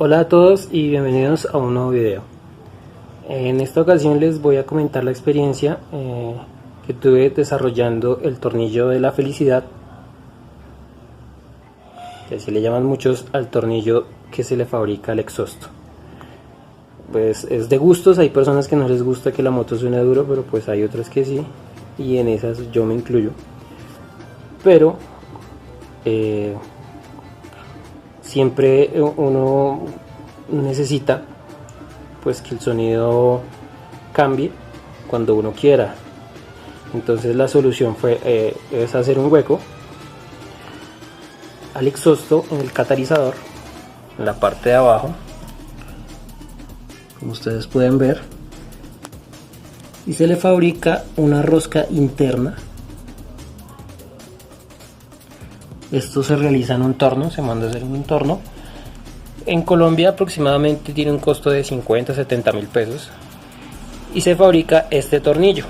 Hola a todos y bienvenidos a un nuevo video. En esta ocasión les voy a comentar la experiencia que tuve desarrollando el tornillo de la felicidad, que así le llaman muchos al tornillo que se le fabrica al exhausto. Pues es de gustos, hay personas que no les gusta que la moto suene duro, pero pues hay otras que sí, y en esas yo me incluyo. Pero siempre uno necesita pues que el sonido cambie cuando uno quiera. Entonces la solución es hacer un hueco al exhausto en el catalizador, en la parte de abajo, como ustedes pueden ver, y se le fabrica una rosca interna. Esto se realiza en un torno, se manda a hacer en un torno. En Colombia aproximadamente tiene un costo de 50-70 mil pesos y se fabrica este tornillo,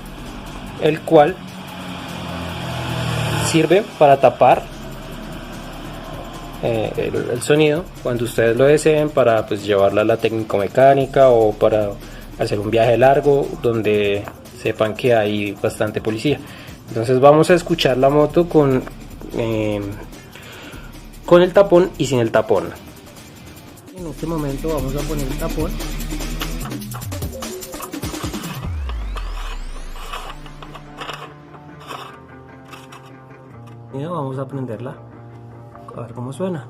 el cual sirve para tapar el sonido cuando ustedes lo deseen, para pues llevarla a la técnico mecánica o para hacer un viaje largo donde sepan que hay bastante policía. Entonces vamos a escuchar la moto con el tapón y sin el tapón. En este momento vamos a poner el tapón. Y vamos a prenderla a ver cómo suena.